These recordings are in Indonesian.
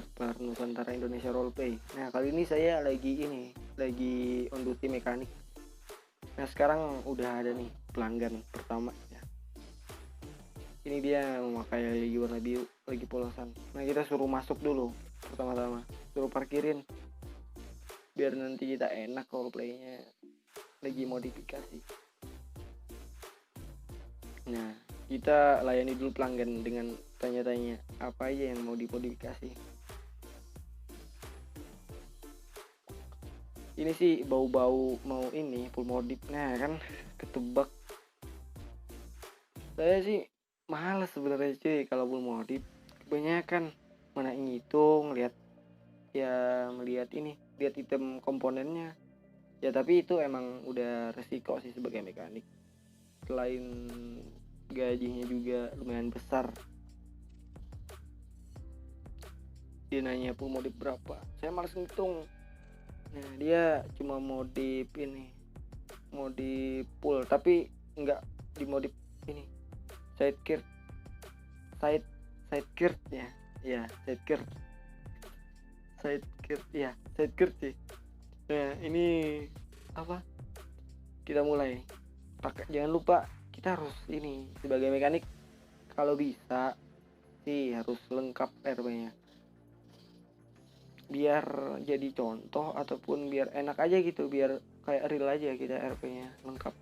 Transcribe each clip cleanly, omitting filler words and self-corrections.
Akbar Nusantara Indonesia Roleplay. Nah, kali ini saya lagi on duty mekanik. Nah, sekarang udah ada nih pelanggan pertama ya. Ini dia memakai lagi warna biru, lagi polosan. Nah, kita suruh masuk dulu pertama-tama, suruh parkirin biar nanti kita enak roleplaynya lagi modifikasi. Nah, kita layani dulu pelanggan dengan tanya-tanya apa aja yang mau dimodifikasi. Ini sih bau-bau mau ini full modif. Nah kan ketebak. Saya sih males sebenarnya cuy kalau full modif. Kebanyakan mana ngitung lihat ya, melihat ini, lihat item komponennya. Ya tapi itu emang udah resiko sih sebagai mekanik. Selain gajinya juga lumayan besar. Dia nanya full modif berapa, saya males ngitung. Nah dia cuma modif ini, modif full tapi nggak dimodif ini side gear side gear ya side gear sih. Nah ini apa, kita mulai pakai, jangan lupa kita harus ini sebagai mekanik kalau bisa sih harus lengkap RP nya biar jadi contoh ataupun biar enak aja gitu, biar kayak real aja kita RP nya lengkap.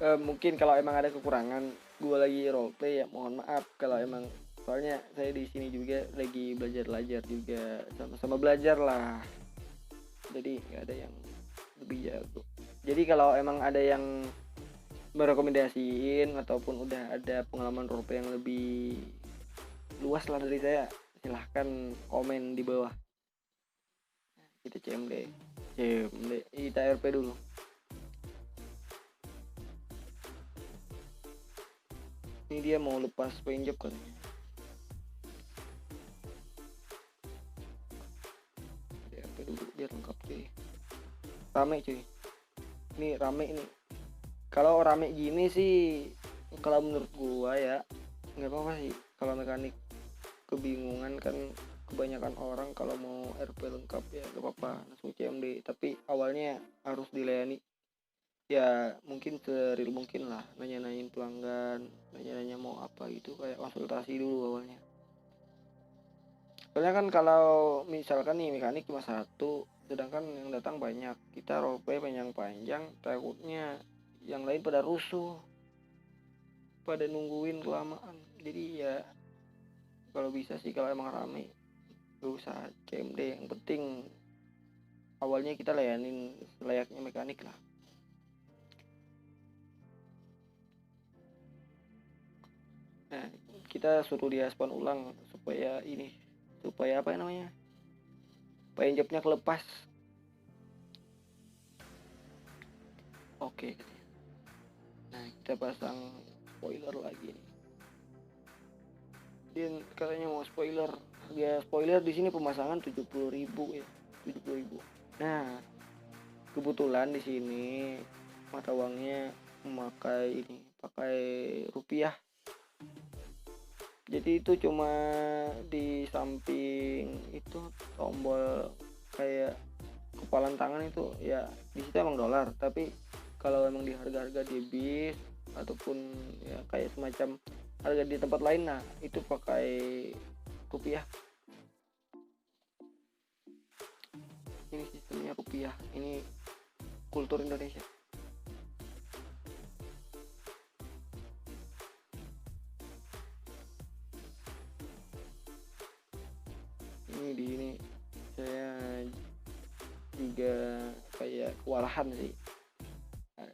Mungkin kalau emang ada kekurangan, gue lagi roleplay ya mohon maaf kalau emang, soalnya saya di sini juga lagi belajar juga, sama-sama belajar lah, jadi nggak ada yang lebih jago. Jadi kalau emang ada yang merekomendasiin ataupun udah ada pengalaman roleplay yang lebih luas lah dari saya, silahkan komen di bawah. Kita CMD kita RP dulu. Ini dia mau lepas paint job katanya. RP dulu biar lengkap cuy. Rame cuy. Ini rame ini. Kalau rame gini sih, kalau menurut gua ya nggak apa-apa sih. Kalau mekanik kebingungan kan, kebanyakan orang kalau mau RP lengkap ya nggak apa-apa langsung CMD. Tapi awalnya harus dilayani ya, mungkin seril mungkin lah, nanya-nanyain pelanggan, nanya-nanya mau apa gitu, kayak konsultasi dulu awalnya. Soalnya kan kalau misalkan nih mekanik cuma satu, sedangkan yang datang banyak, kita roleplay panjang-panjang, takutnya yang lain pada rusuh, pada nungguin kelamaan. Jadi ya kalau bisa sih kalau emang rame gak usah CMD, yang penting awalnya kita layanin layaknya mekanik lah. Nah kita suruh dia spawn ulang supaya apa namanya, paint jobnya kelepas. Oke. Nah kita pasang spoiler lagi nih. Dia katanya mau spoiler. Harga spoiler di sini pemasangan 70.000 ya, 70.000. Nah kebetulan di sini mata uangnya pakai rupiah. Jadi itu cuma di samping itu tombol kayak kepalan tangan itu ya, di situ emang dolar, tapi kalau emang di harga-harga di bis ataupun ya kayak semacam harga di tempat lain, nah itu pakai rupiah. Ini sistemnya rupiah, ini kultur Indonesia. Ini saya juga kayak kewalahan sih,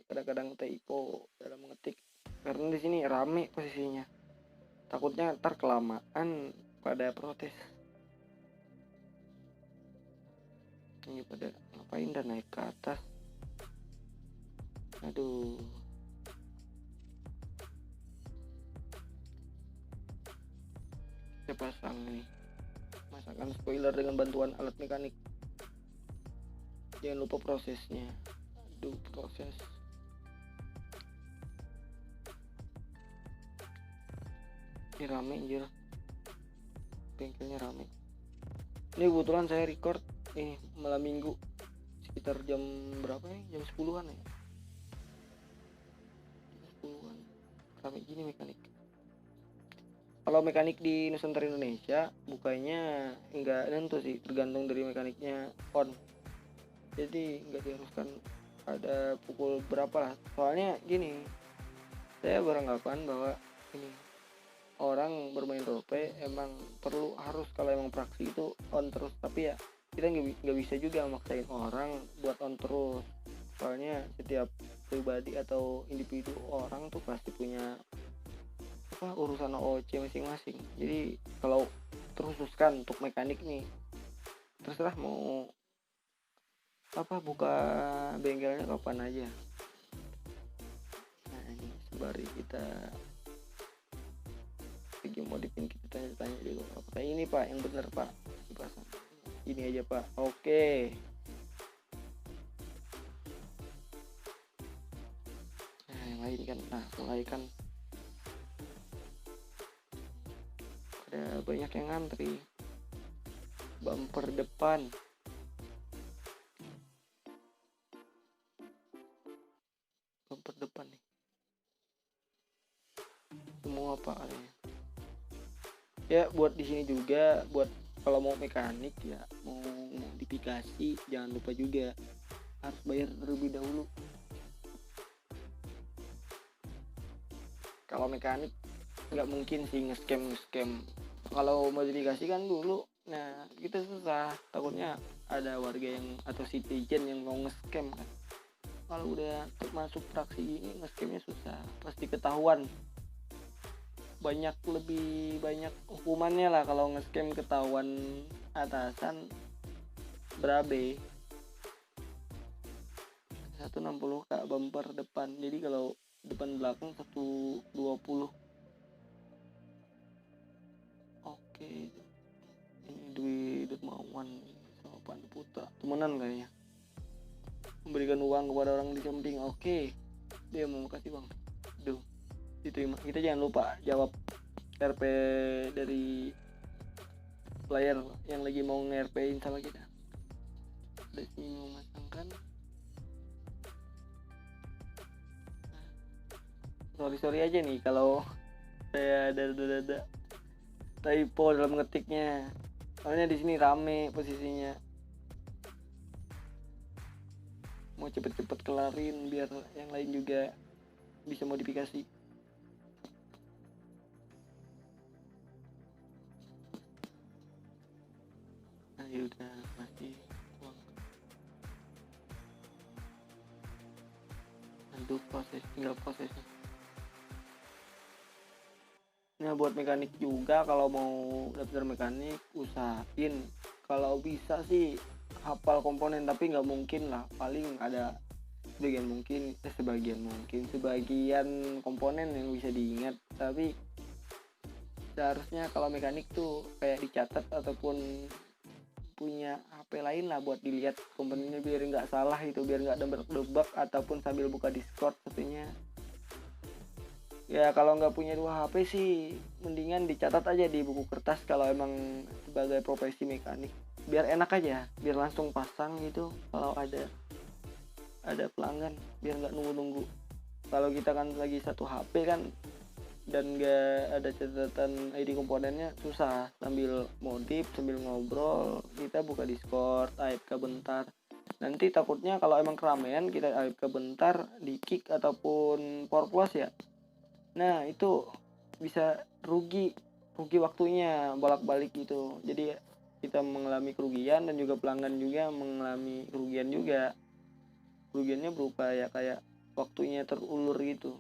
kadang-kadang typo dalam mengetik karena di sini rame posisinya, takutnya ntar kelamaan pada protes. Ini pada ngapain dan naik ke atas, aduh. Saya pasang nih masakan spoiler dengan bantuan alat mekanik. Jangan lupa prosesnya. Aduh proses. Ini rame anjir, bengkelnya rame. Ini kebetulan saya record malam minggu sekitar jam berapa ya, jam 10-an ya, jam 10-an. Rame gini mekanik. Kalau mekanik di Nusantara Indonesia bukanya enggak nentu sih, tergantung dari mekaniknya on. Jadi enggak diharuskan ada pukul berapa lah. Soalnya gini, saya beranggapan bahwa ini orang bermain roleplay emang perlu harus kalau emang praksi itu on terus, tapi ya kita nggak bisa juga maksain orang buat on terus. Soalnya setiap pribadi atau individu orang tuh pasti punya urusan OC masing-masing. Jadi kalau terkhususkan untuk mekanik nih, terserah mau buka bengkelnya kapan aja. Nah ini sembari kita lagi modifin, kita tanya-tanya dulu apakah ini pak yang benar pak dipasang ini aja pak. Oke. Nah yang lain kan, mulai kan ada banyak yang ngantri. Bumper depan nih semua pak katanya. Ya buat di sini juga, buat kalau mau mekanik ya, mau modifikasi jangan lupa juga harus bayar terlebih dahulu. Kalau mekanik nggak mungkin sih nge-scam. Kalau modifikasi kan dulu, nah kita susah, takutnya ada warga yang atau citizen yang mau nge-scam kan. Kalau udah masuk praksi ini nge-scamnya susah, pasti ketahuan. Lebih banyak hukumannya lah kalau nge-scam ketahuan atasan berabe. 160k bumper depan, jadi kalau depan belakang 120. Oke, ini Dwi Dermawan sama Pandu Putra temenan kayaknya, memberikan uang kepada orang di samping. Oke, dia mau kasih uang, diterima. Kita jangan lupa jawab RP dari player yang lagi mau nge-RP-in sama kita. Udah sini memasangkan. Sorry aja nih kalau saya ada typo dalam ngetiknya. Soalnya di sini rame posisinya. Mau cepet-cepet kelarin biar yang lain juga bisa modifikasi. Nah yaudah, masih uang. Aduh, tinggal prosesnya. Nah buat mekanik juga, kalau mau daftar mekanik usahain kalau bisa sih hafal komponen, tapi nggak mungkin lah, paling ada sebagian komponen yang bisa diingat. Tapi seharusnya kalau mekanik tuh kayak dicatat ataupun punya HP lain lah buat dilihat komponennya biar nggak salah itu, biar nggak debak ataupun sambil buka Discord sepertinya. Ya kalau nggak punya 2 HP sih mendingan dicatat aja di buku kertas kalau emang sebagai profesi mekanik, biar enak aja, biar langsung pasang gitu kalau ada pelanggan, biar nggak nunggu. Kalau kita kan lagi satu HP kan dan nggak ada catatan ID komponennya, susah. Sambil modif sambil ngobrol kita buka Discord AFK bentar, nanti takutnya kalau emang keramaian kita AFK bentar di kick ataupun power close ya. Nah itu bisa rugi waktunya bolak-balik gitu. Jadi kita mengalami kerugian dan juga pelanggan juga mengalami kerugian juga. Kerugiannya berupa ya kayak waktunya terulur gitu.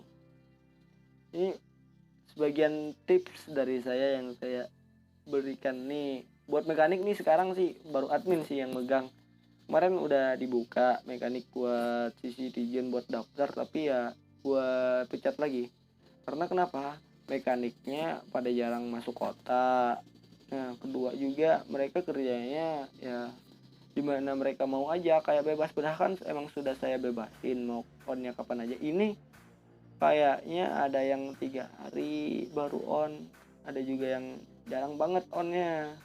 Ini sebagian tips dari saya yang saya berikan nih buat mekanik nih. Sekarang sih baru admin sih yang megang. Kemarin udah dibuka mekanik buat citizen buat daftar, tapi ya gua pecat lagi. Karena kenapa? Mekaniknya pada jarang masuk kota. Nah kedua juga mereka kerjanya ya dimana mereka mau aja, kayak bebas. Padahal kan emang sudah saya bebasin mau onnya kapan aja. Ini kayaknya ada yang 3 hari baru on. ada juga yang jarang banget onnya,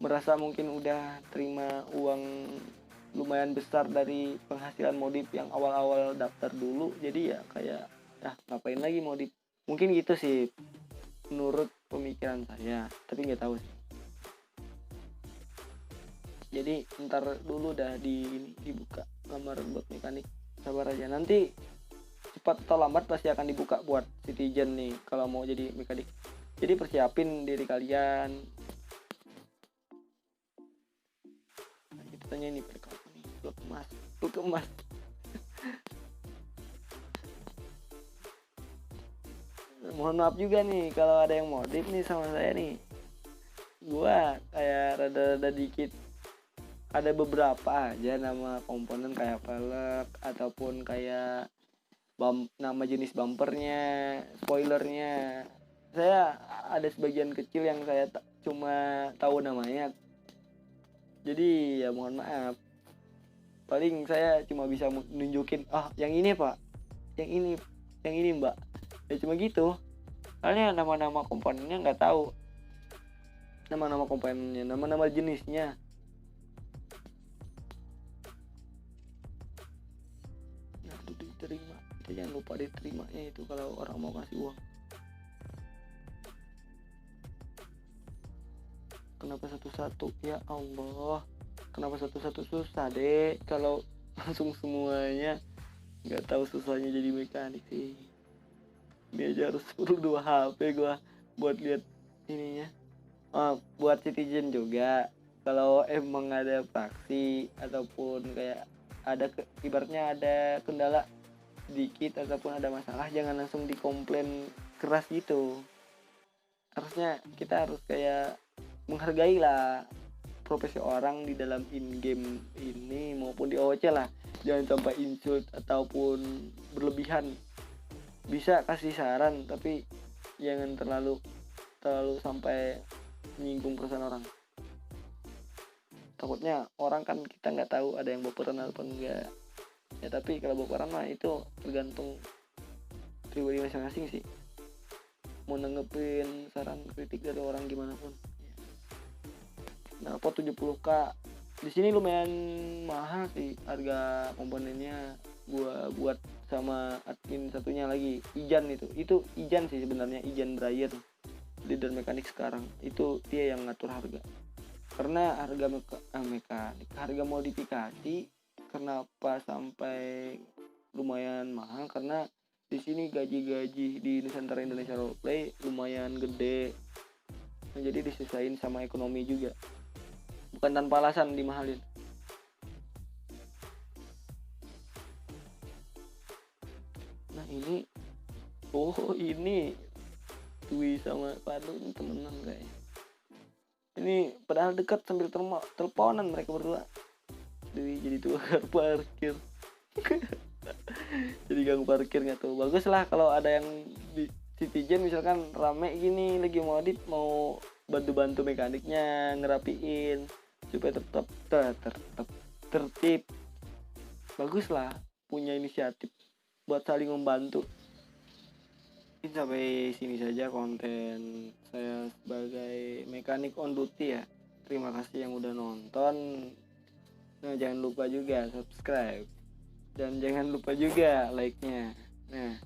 merasa mungkin udah terima uang lumayan besar dari penghasilan modif yang awal-awal daftar dulu, jadi ya kayak ngapain lagi modif, mungkin gitu sih menurut pemikiran saya, tapi nggak tahu sih. Jadi ntar dulu dah dibuka lamaran buat mekanik, sabar aja, nanti cepat atau lambat pasti akan dibuka buat citizen nih kalau mau jadi mekanik. Jadi persiapin diri kalian. Nah, kita tanya ini perkara nih, lu kemas mohon maaf juga nih kalau ada yang modif nih sama saya nih, gua kayak rada-rada dikit, ada beberapa aja nama komponen kayak velg ataupun kayak nama jenis bumpernya, spoilernya, saya ada sebagian kecil yang saya cuma tahu namanya, jadi ya mohon maaf, paling saya cuma bisa nunjukin yang ini pak, yang ini mbak, ya cuma gitu, soalnya nama-nama komponennya nggak tahu, nama-nama komponennya, nama-nama jenisnya. Nah itu diterima, kita jangan lupa diterimanya itu kalau orang mau kasih uang. Kenapa satu-satu, ya Allah, kenapa satu-satu, susah deh kalau langsung semuanya, nggak tahu susahnya jadi mekanik sih. Ini aja harus perlu 2 HP gua buat lihat ininya. Buat citizen juga, kalau emang ada fraksi ataupun kayak ada ibaratnya ada kendala sedikit ataupun ada masalah, jangan langsung dikomplain keras gitu. Harusnya kita harus kayak menghargai lah profesi orang di dalam in-game ini maupun di OC lah, jangan sampai insult ataupun berlebihan. Bisa kasih saran tapi jangan terlalu sampai menyinggung perasaan orang, takutnya orang kan kita nggak tahu ada yang baperan atau enggak ya, tapi kalau baperan mah itu tergantung pribadi masing-masing sih, mau nanggepin saran kritik dari orang gimana pun. Nah, pot 70k di sini lumayan mahal sih harga komponennya, gua buat sama admin satunya lagi Ijan, itu Ijan sih sebenarnya, Ijan Brian leader mekanik sekarang, itu dia yang ngatur harga, karena harga mekanik, harga modifikasi kenapa sampai lumayan mahal, karena di sini gaji di Nusantara Indonesia Roleplay lumayan gede, nah, jadi disesuaiin sama ekonomi juga, bukan tanpa alasan dimahalin. Nah ini ini Dwi sama Padu ini temenan kayaknya, ini padahal dekat sambil teleponan mereka berdua. Dwi jadi tukang parkir jadi gang parkir nggak tuh, bagus lah kalau ada yang di citizen misalkan rame gini lagi modif mau bantu mekaniknya ngerapiin supaya tetap tertib, bagus lah punya inisiatif buat saling membantu. Mungkin sampai sini saja konten saya sebagai mekanik on duty ya, terima kasih yang udah nonton. Nah jangan lupa juga subscribe dan jangan lupa juga like-nya. Nah